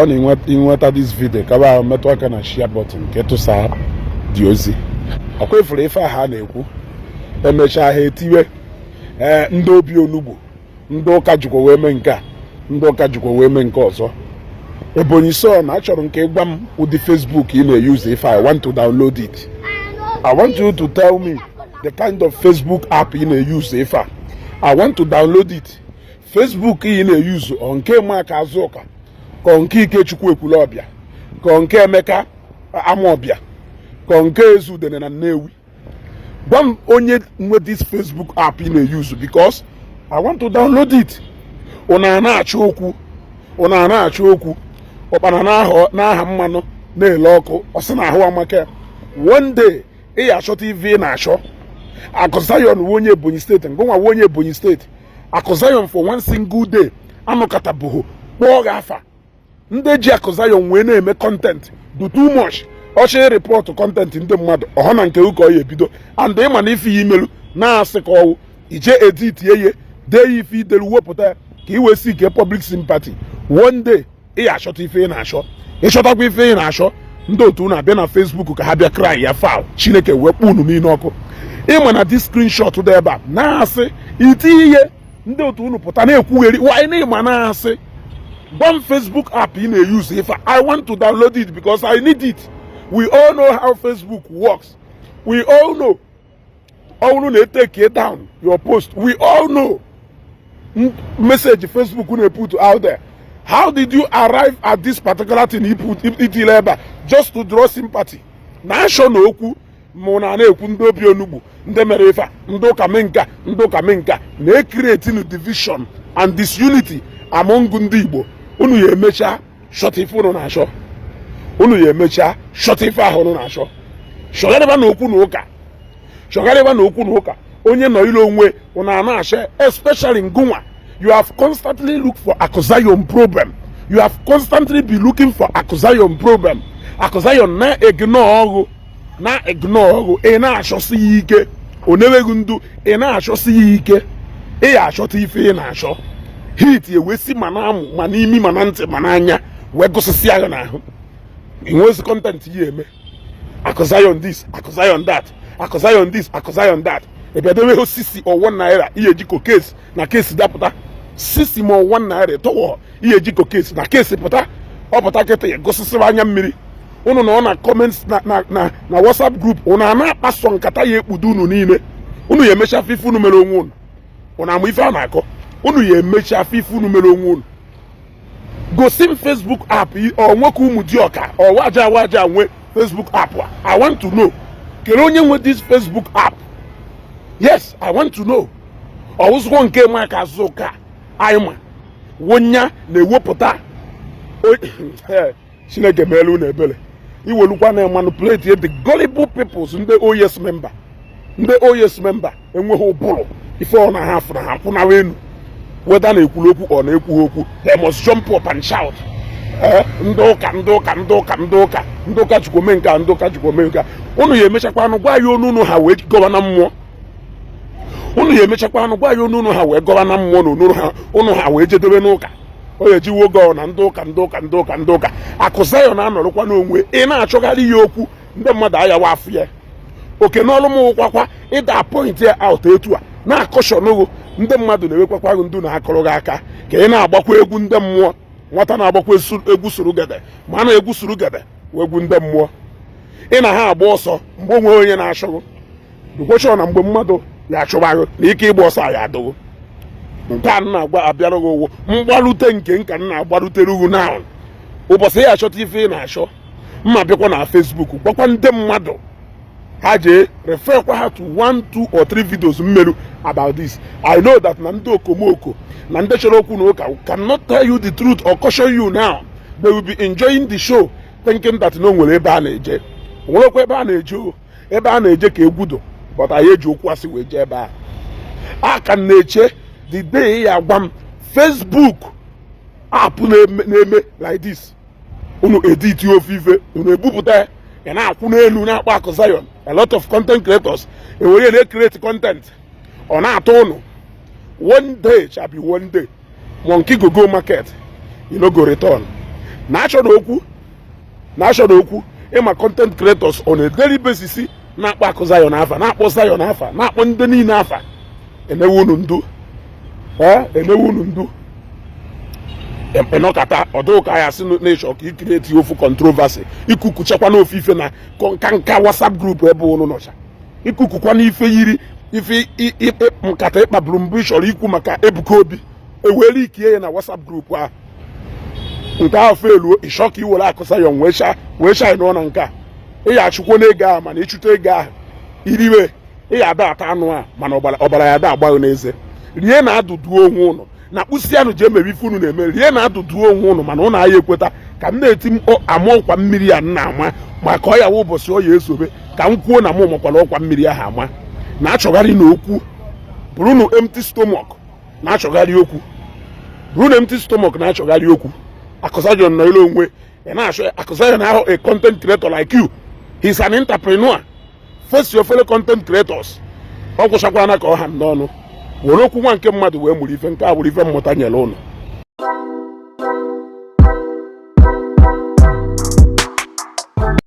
ọ na-enweta this video ka ba metụ aka na share button ka ịtụsa dị ozi ọkwa ifuru ife aha na-ekwu emechaa ha etiwe ndị obi onugbu ndị ụka jikwa wee mee nke a ndị ụka jikwa wee mee nke ọzọ Ebonyi so na achọrọ nke gwa m ụdị Facebook ị na-use if I want to download it. I want you to tell me the kind of Facebook app ị na-use if I want to download it. Facebook ị na-use ọ nke Maka Azụka ka nke Ikechukwu Ekwulọbịa ka nke Emeka Amọbịa ka nke Ezudene na Nnewi. Gwa m onye nwe this Facebook app ị na-use because I want to download it. Ụna na-achọ okwu ọkpana n'aha mmanụ na-ele ọkụ ọsị na ahụ amaka one day ị ga-achọ TV na-achọ Akụzayon onye Ebonyi steeti ngwa onye Ebonyi steeti Akụzayon for one single day anụkọtabụghị kpọọ gị afa ndị ji Akụzayon wee na-eme content do too much ọchị report content ndị mmadụ ọhụ na nke ụka ọ ya ebido and ịma na ife ya imelu na-asị ka ọwụ ije edit ye dee ya ife idelu wepụta ka iwe si ike public sympathy one day ị ga-achọta ife ị na-achọ ịchọtakwa ife ị na-achọ ndị otu na-abịa na Facebook ka ha bịa cry ya foul Chineke wee kpụ unu niile ọkụ ịma na dis screenshot dị ebe a na-asị iti ihe ndị otu unu pụta na-ekwugheri wanyị na ịma na-asị gwa m Facebook app ị na-use ife I want to download it because I need it. We all know how Facebook works. We all know ọwụrụ na-etake down your post. We all know message Facebook na-put out there. How did you arrive at this particular thing he put it just to draw sympathy? Na-achọ na okwu mụ na-ekwu ndị obi onugbu ndị mere ife ndị ụka menka na-creating division and disunity among ndị Igbo. Unu ya emecha short ife unu na-achọ. Unu ya emecha short ife ahụ unu na-achọ. Shọgarịba na okwu na ụka. Onye nọ ile onwe unu na-achọ especially ngụnwa. You have constantly looked for Akụzayon problem. You have constantly been looking for Akụzayon problem. Akụzayon na-ignore ọgụ. Ị na-achọsi ya ike. O neweghị ndu. Ị na-achọsi ya ike. Ị ga-achọta ife ị na-achọ. Hit ewesi ma na amụ ma n'imi ma na ntị ma n'anya wee gụsịsị ya n'ahụ. Ị nwezi content ya eme. Akụzayon this, Akụzayon that. Akụzayon this, Akụzayon that. Ebe edewe osisi or 1 naira ihe jiko case na case dapụta. Sisi ma 1 naira tọwọ ihe jiko case na case pụta ọ pụta kịta ya gosisiri anya mmiri unu na ọ na comments na WhatsApp group unu na-akpaso nkata ya ekpudo unu niile unu ya emecha fifu unu mere onwe unu amụ ife a na-akọ unu ya emecha fifu unu mere onwe unu gosi m Facebook app ọ nwoke ụmụ dịọka ọ waja nwe Facebook app I want to know kere onye nwe this Facebook app. Yes, I want to know. Ọwụzụkwa nke Maka Azụka Aima wonya na-ewepụta Chineke melu na ebele iwelukwa na manipulate the gullible peoples ndị OS member enweghị ụbụrụ ife ọ na ha fụrụ ha kwụnawa enu weda na-ekwulu okwu ọ na-ekwu okwu they must jump up and shout ndị ụka chukwome nka ndị ụka chukwome nka unu ya emechakwa anụ gwa ya onu ha wee gọwa na mmụọ unu ya emechakwa anụ gwa ya onu ha wee gọwa na mmụọ na unu ha wee jedebe n'ụka o ya ejiwo gọọ na ndị ụka Akụzayon na-anọrọkwa n'onwe ị na-achọgharị ya okwu ndị mmadụ ayawa afụ ya oke n'ọrụ m ụkwakwa ịda point ya out etu a na-akọshọnụghụ ndị mmadụ na-ewekwakwa ndu na-akọrọ gị aka ka ị na-agbakwa egwu ndị mmụọ nwata na-agbakwa egwu surugede ma a na-egwu surugede wee egwu ndị mmụọ ị na ha agba ọsọ mgbe onwe onye na-achọghị dukwochọ na mgbe mmadụ ya achụbaghị na ike ịgba ọsọ ya adụghị nke a na-agba abịarụghị ụgwụ mgbalute nke nka na-agbarutere ugwu na ụbọchị ya achọta ife ị na-achọ mma bịakwa na Facebook gbakwa ndị mmadụ ha jee refer kwa ha to 1, 2 or 3 videos mmerụ about this. I know that na ndị okomoko na ndị chọrọ okwu na ụka cannot tell you the truth or caution you now. They will be enjoying the show thinking that no nwere ebe a na-eje nwerekwa ebe a na-eje ka egwudo but anyị eji okwu asị wee jee ebe a ka na-eche the day ya gwa m Facebook app na-eme like this unu edit ofufe unu ebupụta ya na-akwụ n'elu na-akpọ Akụzayon. A lot of content creators ewere na-create content ọ na-atọ unu one day shall be one day monkey go market you no go return. na-achọ na okwu ịma content creators on a daily basis na-akpọ akụ Zion afa, na-akpọ Zion afa, na-akpọ ndị niile afa. Enewe unu ndu enọkata ọdụka ya sị na-echọ ka ikireti ofu controversy ikukuchakwa n'ofe ife na nka WhatsApp group ebe unu nọcha, ikukukwa n'ife yiri ife nkata ịkpaburu mbụ ị chọrọ ikwu maka Ebuka Obi ewere ikie ya na WhatsApp group ahụ. Nke ahụ feluo ịchọ ka iwere akụ Zion wee sha nọ na nke a ịya achụkwo n'ego ahụ, mana ịchụta ego ahụ iriwe ịya ada ata anụ a, mana ọbara ya ada agbaghị n'eze. Rie na adụduo onwe ụnụ na kpụsịanụ ji emebi ife unu na-eme, rie na adụduo onwe ụnụ, mana ụnụ anya ekweta ka m na-eti ama ọkwa mmiri ya nna ama maka ọ ya wụ ụbọchị ọ ya esobe ka m kwuo na mụ makwara ọkwa mmiri ahụ ama. Na-achọgharị n'okwu bụrụnụ empty stomach, na-achọgharị okwu bụrụnụ empty stomach, na-achọgharị okwu. Akụ Zion nọ ile onwe ị na-achọ Akụ Zion ahụ a content creator like you, he's an entrepreneur. Face your fellow content creators. Ọ gwụchakwana ka ọ ha n'ọnụ were okwu nwa nke mmadụ wee mụrụ ife, nke a bụrụ ife mmụta nyere ụnụ.